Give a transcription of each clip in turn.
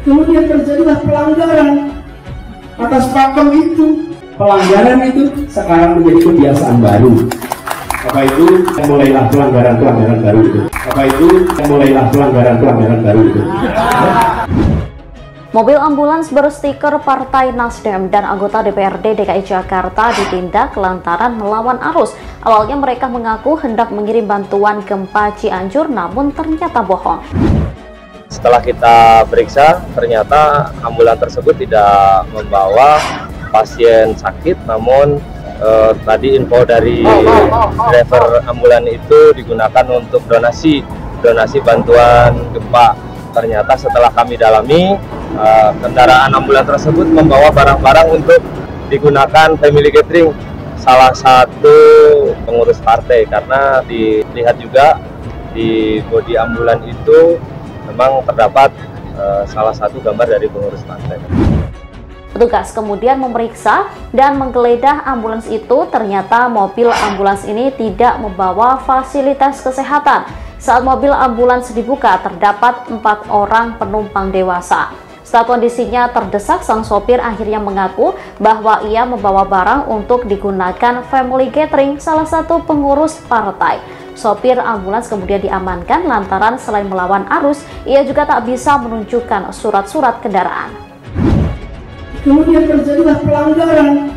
Kemudian terjadilah pelanggaran atas pakem itu. Pelanggaran itu sekarang menjadi kebiasaan baru. Apa itu? Mulailah pelanggaran-pelanggaran baru itu. Apa itu? Mulailah pelanggaran-pelanggaran baru itu. Mobil ambulans berstiker Partai Nasdem dan anggota DPRD DKI Jakarta ditindak lantaran melawan arus. Awalnya mereka mengaku hendak mengirim bantuan gempa Cianjur, namun ternyata bohong. Setelah kita periksa, ternyata ambulan tersebut tidak membawa pasien sakit, namun tadi info dari driver ambulan itu digunakan untuk donasi bantuan gempa. Ternyata setelah kami dalami, kendaraan ambulan tersebut membawa barang-barang untuk digunakan family gathering salah satu pengurus partai, karena dilihat juga di bodi ambulan itu memang terdapat salah satu gambar dari pengurus partai. Petugas kemudian memeriksa dan menggeledah ambulans itu. Ternyata mobil ambulans ini tidak membawa fasilitas kesehatan. Saat mobil ambulans dibuka, terdapat 4 orang penumpang dewasa. Saat kondisinya terdesak, sang sopir akhirnya mengaku bahwa ia membawa barang untuk digunakan family gathering salah satu pengurus partai. Sopir ambulans kemudian diamankan lantaran selain melawan arus, ia juga tak bisa menunjukkan surat-surat kendaraan. Kemudian terjadilah pelanggaran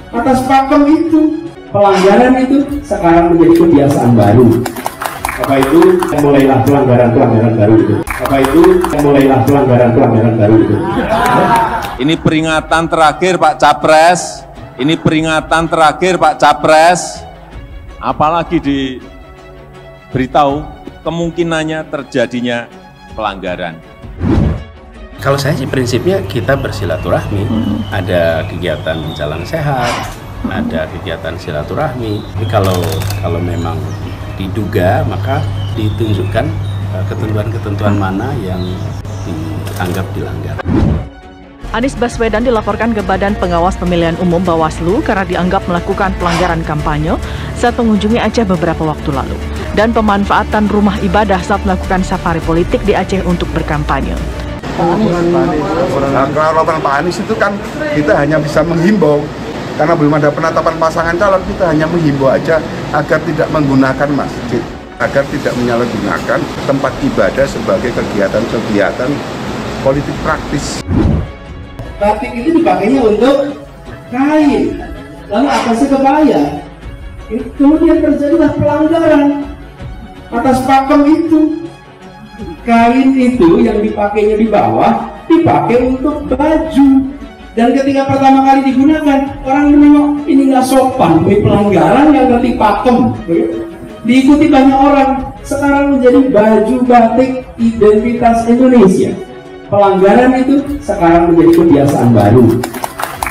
atas pakem itu. Pelanggaran itu sekarang menjadi kebiasaan baru. Apa itu? Mulailah pelanggaran-pelanggaran baru itu. Apa itu? Mulailah pelanggaran-pelanggaran baru itu. Ini peringatan terakhir Pak Capres. Ini peringatan terakhir Pak Capres. Apalagi diberitahu kemungkinannya terjadinya pelanggaran. Kalau saya sih prinsipnya kita bersilaturahmi. Ada kegiatan jalan sehat, ada kegiatan silaturahmi. Tapi kalau memang diduga, maka ditunjukkan ketentuan-ketentuan mana yang dianggap dilanggar. Anies Baswedan dilaporkan ke Badan Pengawas Pemilihan Umum Bawaslu karena dianggap melakukan pelanggaran kampanye saat mengunjungi Aceh beberapa waktu lalu, dan pemanfaatan rumah ibadah saat melakukan safari politik di Aceh untuk berkampanye. Kelautan Pak Anies itu kan kita hanya bisa menghimbau, karena belum ada penetapan pasangan calon, kita hanya menghimbau aja agar tidak menggunakan masjid, agar tidak menyalahgunakan tempat ibadah sebagai kegiatan-kegiatan politik praktis. Batik itu dipakainya untuk kain, lalu atasnya kebaya. Kemudian terjadilah pelanggaran atas pakem itu. Kain itu yang dipakainya di bawah dipakai untuk baju. Dan ketika pertama kali digunakan, orang menengok ini nggak sopan, ini pelanggaran yang nanti pakem. Diikuti banyak orang, sekarang menjadi baju batik identitas Indonesia. Pelanggaran itu sekarang menjadi kebiasaan baru.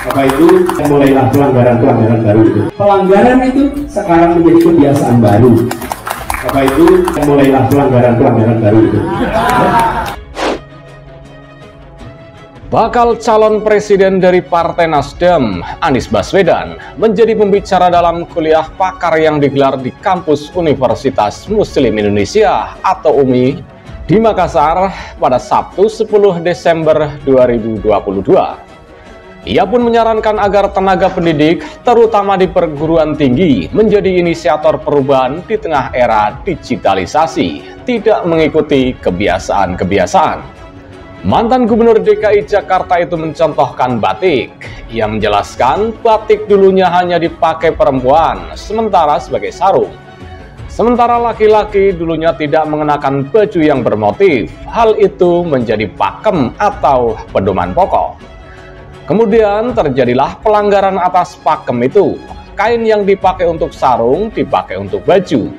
Apa itu? Mulailah pelanggaran-pelanggaran baru itu. Pelanggaran itu sekarang menjadi kebiasaan baru. Apa itu? Mulailah pelanggaran-pelanggaran baru itu. Bakal calon presiden dari Partai Nasdem, Anies Baswedan, menjadi pembicara dalam kuliah pakar yang digelar di kampus Universitas Muslim Indonesia atau UMI di Makassar pada Sabtu 10 Desember 2022. Ia pun menyarankan agar tenaga pendidik, terutama di perguruan tinggi, menjadi inisiator perubahan di tengah era digitalisasi, tidak mengikuti kebiasaan-kebiasaan. Mantan Gubernur DKI Jakarta itu mencontohkan batik. Ia menjelaskan batik dulunya hanya dipakai perempuan, sementara sebagai sarung. Sementara laki-laki dulunya tidak mengenakan baju yang bermotif. Hal itu menjadi pakem atau pedoman pokok. Kemudian terjadilah pelanggaran atas pakem itu. Kain yang dipakai untuk sarung dipakai untuk baju.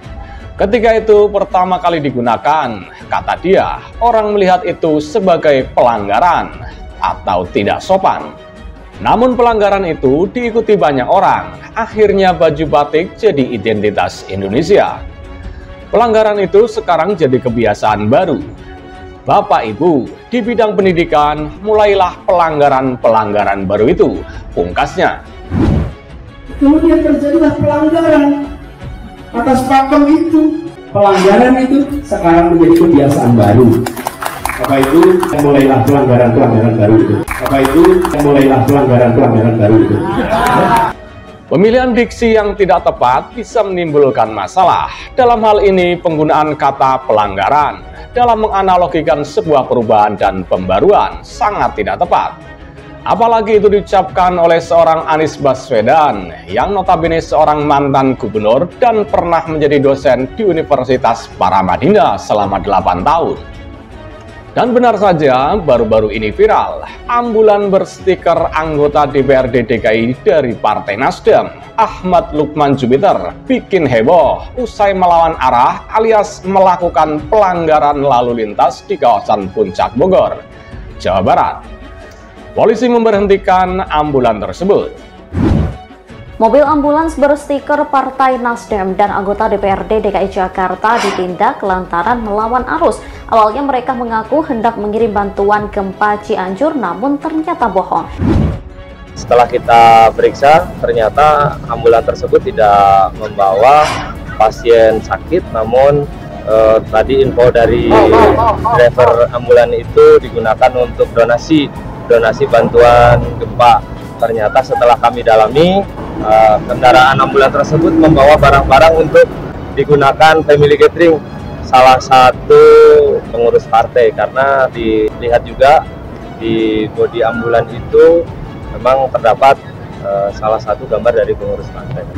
Ketika itu pertama kali digunakan, kata dia, orang melihat itu sebagai pelanggaran atau tidak sopan. Namun pelanggaran itu diikuti banyak orang, akhirnya baju batik jadi identitas Indonesia. Pelanggaran itu sekarang jadi kebiasaan baru. Bapak Ibu, di bidang pendidikan, mulailah pelanggaran-pelanggaran baru itu, pungkasnya. Kemudian terjadilah pelanggaran atas pakem itu. Pelanggaran itu sekarang menjadi kebiasaan baru. Bapak Ibu, mulailah pelanggaran-pelanggaran baru itu. Bapak Ibu, mulailah pelanggaran-pelanggaran baru itu. Pemilihan diksi yang tidak tepat bisa menimbulkan masalah. Dalam hal ini, penggunaan kata pelanggaran dalam menganalogikan sebuah perubahan dan pembaruan sangat tidak tepat. Apalagi itu diucapkan oleh seorang Anies Baswedan yang notabene seorang mantan gubernur dan pernah menjadi dosen di Universitas Paramadina selama 8 tahun. Dan benar saja, baru-baru ini viral, ambulan berstiker anggota DPRD DKI dari Partai Nasdem, Ahmad Lukman Jupiter, bikin heboh usai melawan arah alias melakukan pelanggaran lalu lintas di kawasan Puncak Bogor, Jawa Barat. Polisi memberhentikan ambulan tersebut. Mobil ambulans berstiker Partai Nasdem dan anggota DPRD DKI Jakarta ditindak lantaran melawan arus. Awalnya mereka mengaku hendak mengirim bantuan gempa Cianjur, namun ternyata bohong. Setelah kita periksa, ternyata ambulan tersebut tidak membawa pasien sakit, namun tadi info dari driver ambulan itu digunakan untuk donasi bantuan gempa. Ternyata setelah kami dalami, kendaraan ambulan tersebut membawa barang-barang untuk digunakan family gathering salah satu pengurus partai, karena dilihat juga di bodi ambulan itu memang terdapat salah satu gambar dari pengurus partai.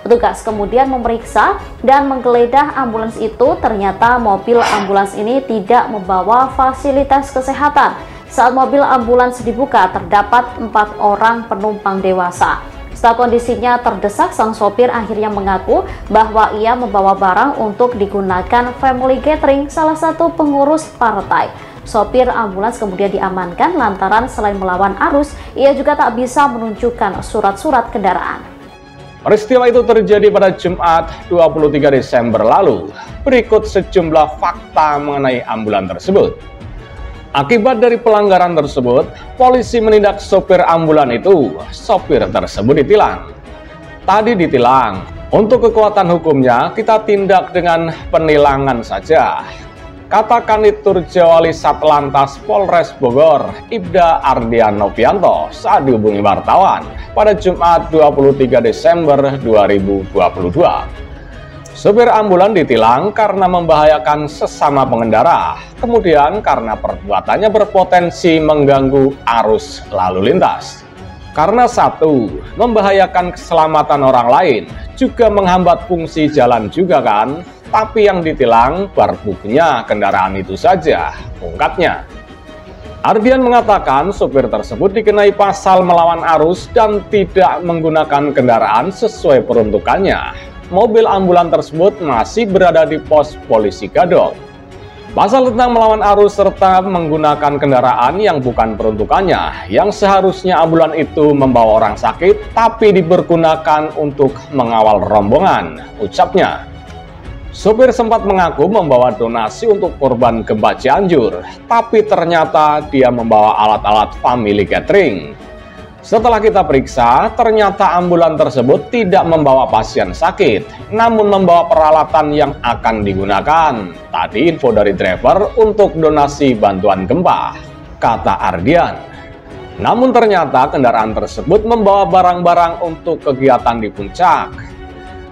Petugas kemudian memeriksa dan menggeledah ambulans itu. Ternyata mobil ambulans ini tidak membawa fasilitas kesehatan. Saat mobil ambulans dibuka, terdapat 4 orang penumpang dewasa. Setelah kondisinya terdesak, sang sopir akhirnya mengaku bahwa ia membawa barang untuk digunakan family gathering salah satu pengurus partai. Sopir ambulans kemudian diamankan lantaran selain melawan arus, ia juga tak bisa menunjukkan surat-surat kendaraan. Peristiwa itu terjadi pada Jumat 23 Desember lalu. Berikut sejumlah fakta mengenai ambulan tersebut. Akibat dari pelanggaran tersebut, polisi menindak sopir ambulan itu. Sopir tersebut ditilang. Tadi ditilang. Untuk kekuatan hukumnya, kita tindak dengan penilangan saja, kata Kanit Turjawali Satlantas Polres Bogor, Ibda Ardian Novianto saat dihubungi wartawan pada Jumat 23 Desember 2022. Supir ambulan ditilang karena membahayakan sesama pengendara, kemudian karena perbuatannya berpotensi mengganggu arus lalu lintas. Karena satu, membahayakan keselamatan orang lain, juga menghambat fungsi jalan juga kan, tapi yang ditilang barbuknya kendaraan itu saja, ungkapnya. Ardian mengatakan supir tersebut dikenai pasal melawan arus dan tidak menggunakan kendaraan sesuai peruntukannya. Mobil ambulan tersebut masih berada di pos polisi Gadok. Pasal tentang melawan arus serta menggunakan kendaraan yang bukan peruntukannya, yang seharusnya ambulan itu membawa orang sakit tapi dipergunakan untuk mengawal rombongan, ucapnya. Supir sempat mengaku membawa donasi untuk korban gempa Cianjur, tapi ternyata dia membawa alat-alat family gathering. Setelah kita periksa, ternyata ambulan tersebut tidak membawa pasien sakit, namun membawa peralatan yang akan digunakan. Tadi info dari driver untuk donasi bantuan gempa, kata Ardian. Namun ternyata kendaraan tersebut membawa barang-barang untuk kegiatan di puncak.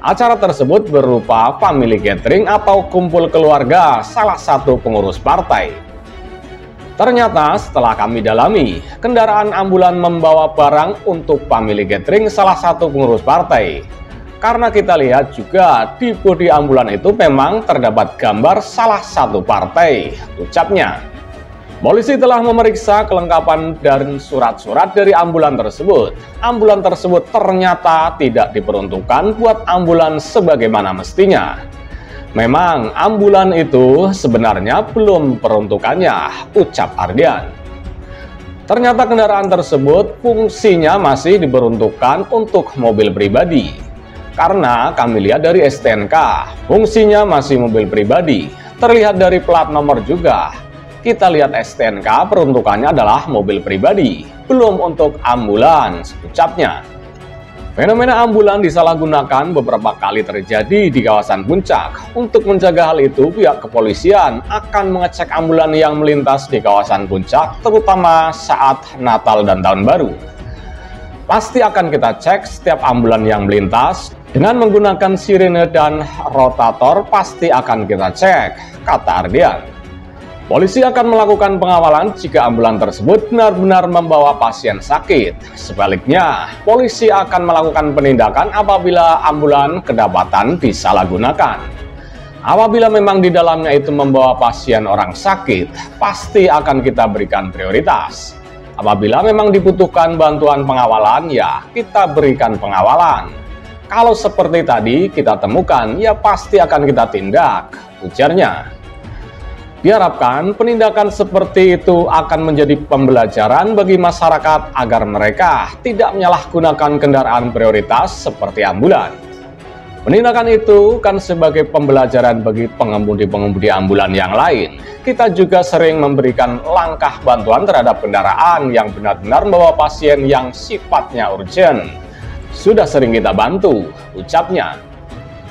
Acara tersebut berupa family gathering atau kumpul keluarga salah satu pengurus partai. Ternyata setelah kami dalami, kendaraan ambulan membawa barang untuk family gathering salah satu pengurus partai. Karena kita lihat juga di bodi ambulan itu memang terdapat gambar salah satu partai, ucapnya. Polisi telah memeriksa kelengkapan dan surat-surat dari ambulan tersebut. Ambulan tersebut ternyata tidak diperuntukkan buat ambulan sebagaimana mestinya. Memang ambulan itu sebenarnya belum peruntukannya, ucap Ardian. Ternyata kendaraan tersebut fungsinya masih diperuntukkan untuk mobil pribadi. Karena kami lihat dari STNK, fungsinya masih mobil pribadi. Terlihat dari plat nomor juga. Kita lihat STNK peruntukannya adalah mobil pribadi, belum untuk ambulans, ucapnya. Fenomena ambulan disalahgunakan beberapa kali terjadi di kawasan Puncak. Untuk menjaga hal itu, pihak kepolisian akan mengecek ambulan yang melintas di kawasan Puncak, terutama saat Natal dan Tahun Baru. Pasti akan kita cek setiap ambulan yang melintas dengan menggunakan sirene dan rotator, pasti akan kita cek, kata Ardian. Polisi akan melakukan pengawalan jika ambulan tersebut benar-benar membawa pasien sakit. Sebaliknya, polisi akan melakukan penindakan apabila ambulan kedapatan disalahgunakan. Apabila memang di dalamnya itu membawa pasien orang sakit, pasti akan kita berikan prioritas. Apabila memang dibutuhkan bantuan pengawalan, ya kita berikan pengawalan. Kalau seperti tadi kita temukan, ya pasti akan kita tindak, ujarnya. Diharapkan penindakan seperti itu akan menjadi pembelajaran bagi masyarakat agar mereka tidak menyalahgunakan kendaraan prioritas seperti ambulan. Penindakan itu kan sebagai pembelajaran bagi pengemudi-pengemudi ambulan yang lain. Kita juga sering memberikan langkah bantuan terhadap kendaraan yang benar-benar membawa pasien yang sifatnya urgent. Sudah sering kita bantu, ucapnya.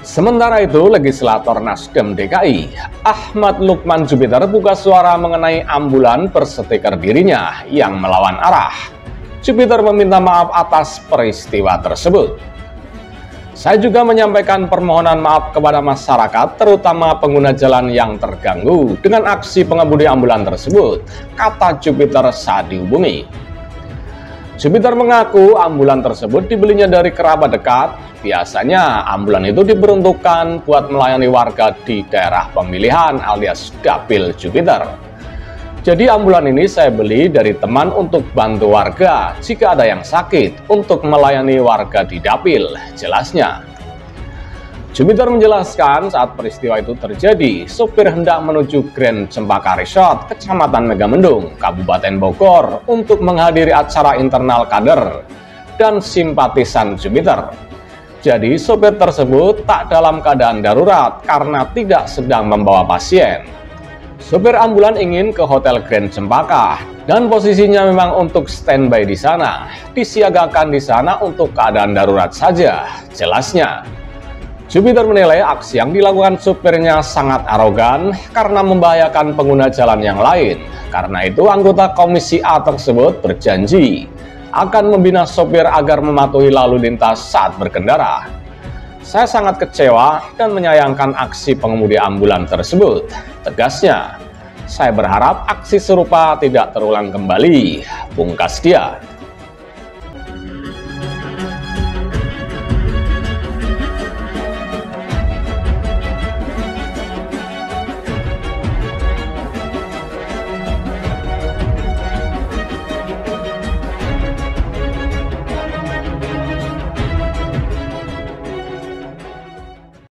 Sementara itu, legislator Nasdem DKI, Ahmad Lukman Jupiter buka suara mengenai ambulan berstiker dirinya yang melawan arah. Jupiter meminta maaf atas peristiwa tersebut. Saya juga menyampaikan permohonan maaf kepada masyarakat, terutama pengguna jalan yang terganggu dengan aksi pengemudi ambulan tersebut, kata Jupiter saat dihubungi. Jupiter mengaku ambulan tersebut dibelinya dari kerabat dekat. Biasanya ambulan itu diperuntukkan buat melayani warga di daerah pemilihan alias dapil Jupiter. Jadi ambulan ini saya beli dari teman untuk bantu warga jika ada yang sakit untuk melayani warga di dapil, jelasnya. Jupiter menjelaskan saat peristiwa itu terjadi, sopir hendak menuju Grand Cempaka Resort, Kecamatan Megamendung, Kabupaten Bogor untuk menghadiri acara internal kader dan simpatisan Jupiter. Jadi sopir tersebut tak dalam keadaan darurat karena tidak sedang membawa pasien. Sopir ambulan ingin ke Hotel Grand Cempaka dan posisinya memang untuk standby di sana, disiagakan di sana untuk keadaan darurat saja, jelasnya. Jupiter menilai aksi yang dilakukan supirnya sangat arogan karena membahayakan pengguna jalan yang lain. Karena itu anggota Komisi A tersebut berjanji akan membina sopir agar mematuhi lalu lintas saat berkendara. Saya sangat kecewa dan menyayangkan aksi pengemudi ambulan tersebut, tegasnya. Saya berharap aksi serupa tidak terulang kembali, pungkas dia.